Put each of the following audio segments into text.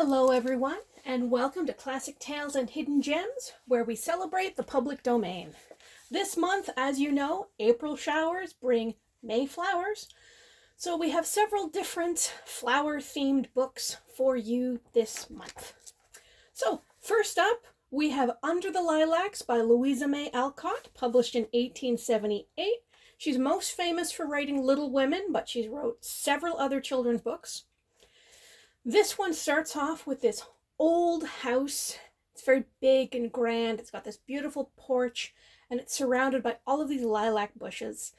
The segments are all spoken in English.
Hello everyone, and welcome to Classic Tales and Hidden Gems, where we celebrate the public domain. This month, as you know, April showers bring May flowers, so we have several different flower-themed books for you this month. So, first up, we have Under the Lilacs by Louisa May Alcott, published in 1878. She's most famous for writing Little Women, but she's wrote several other children's books. This one starts off with this old house. It's very big and grand. It's got this beautiful porch, and it's surrounded by all of these lilac bushes.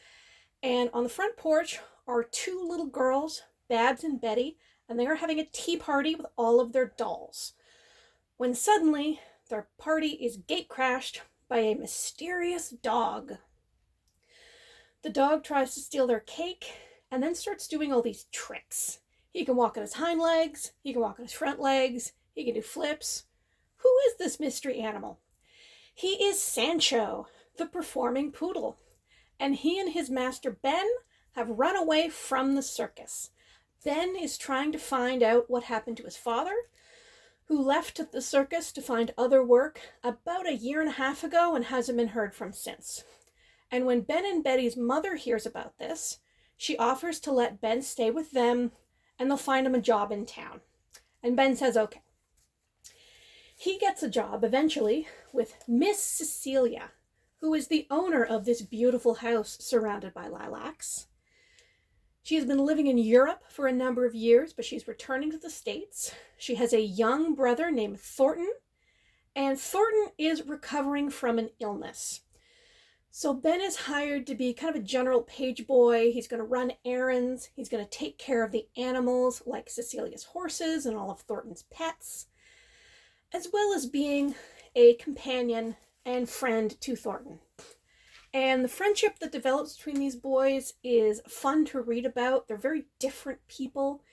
And on the front porch are two little girls, Babs and Betty, and they are having a tea party with all of their dolls. When suddenly, their party is gate-crashed by a mysterious dog. The dog tries to steal their cake, and then starts doing all these tricks. He can walk on his hind legs, he can walk on his front legs, he can do flips. Who is this mystery animal? He is Sancho, the performing poodle. And he and his master Ben have run away from the circus. Ben is trying to find out what happened to his father, who left the circus to find other work about a year and a half ago and hasn't been heard from since. And when Ben and Betty's mother hears about this, she offers to let Ben stay with them and they'll find him a job in town. And Ben says, okay. He gets a job eventually with Miss Cecilia, who is the owner of this beautiful house surrounded by lilacs. She has been living in Europe for a number of years, but she's returning to the States. She has a young brother named Thornton, and Thornton is recovering from an illness. So Ben is hired to be kind of a general page boy. He's going to run errands. He's going to take care of the animals like Cecilia's horses and all of Thornton's pets, as well as being a companion and friend to Thornton. And the friendship that develops between these boys is fun to read about. They're very different people.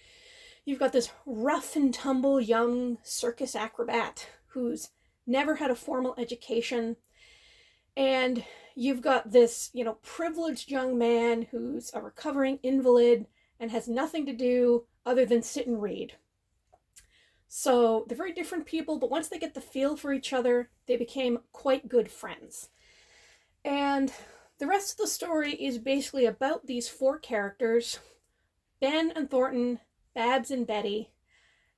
You've got this rough and tumble young circus acrobat who's never had a formal education. And you've got this, privileged young man who's a recovering invalid and has nothing to do other than sit and read. So they're very different people, but once they get the feel for each other, they became quite good friends. And the rest of the story is basically about these four characters, Ben and Thornton, Babs and Betty,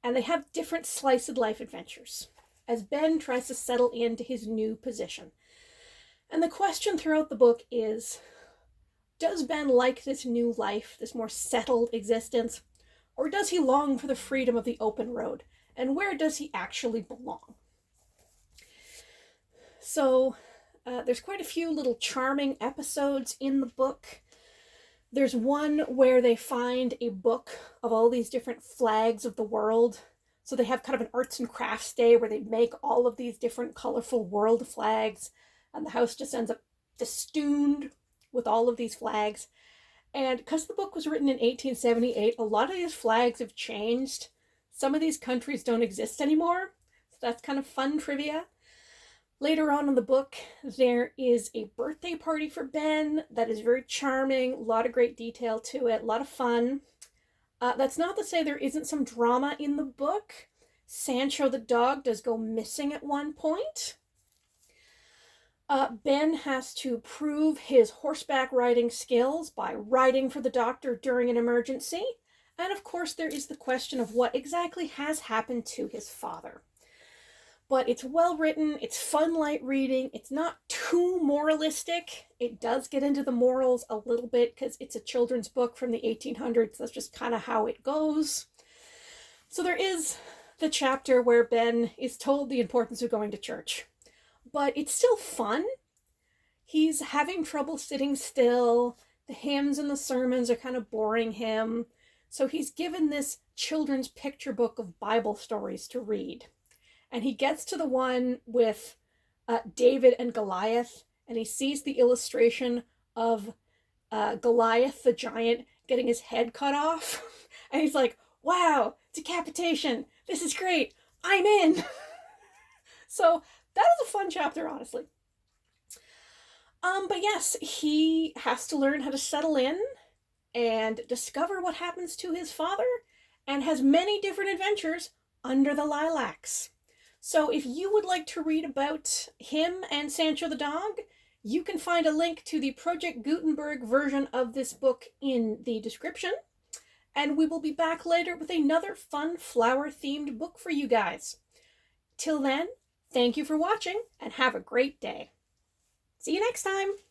and they have different slice of life adventures as Ben tries to settle into his new position. And the question throughout the book is, does Ben like this new life, this more settled existence, or does he long for the freedom of the open road? And where does he actually belong? So there's quite a few little charming episodes in the book. There's one where they find a book of all these different flags of the world. So they have kind of an arts and crafts day where they make all of these different colorful world flags. And the house just ends up festooned with all of these flags. And because the book was written in 1878, a lot of these flags have changed. Some of these countries don't exist anymore. So that's kind of fun trivia. Later on in the book, there is a birthday party for Ben that is very charming. A lot of great detail to it. A lot of fun. That's not to say there isn't some drama in the book. Sancho the dog does go missing at one point. Ben has to prove his horseback riding skills by riding for the doctor during an emergency. And of course, there is the question of what exactly has happened to his father. But it's well written, it's fun light reading, it's not too moralistic. It does get into the morals a little bit because it's a children's book from the 1800s. That's just kind of how it goes. So there is the chapter where Ben is told the importance of going to church. But it's still fun. He's having trouble sitting still. The hymns and the sermons are kind of boring him. So he's given this children's picture book of Bible stories to read. And he gets to the one with David and Goliath, and he sees the illustration of Goliath the giant getting his head cut off. And he's like, wow, decapitation. This is great. I'm in. So that is a fun chapter, honestly. But yes, he has to learn how to settle in and discover what happens to his father and has many different adventures Under the Lilacs. So if you would like to read about him and Sancho the dog, you can find a link to the Project Gutenberg version of this book in the description. And we will be back later with another fun flower-themed book for you guys. Till then, thank you for watching and have a great day. See you next time.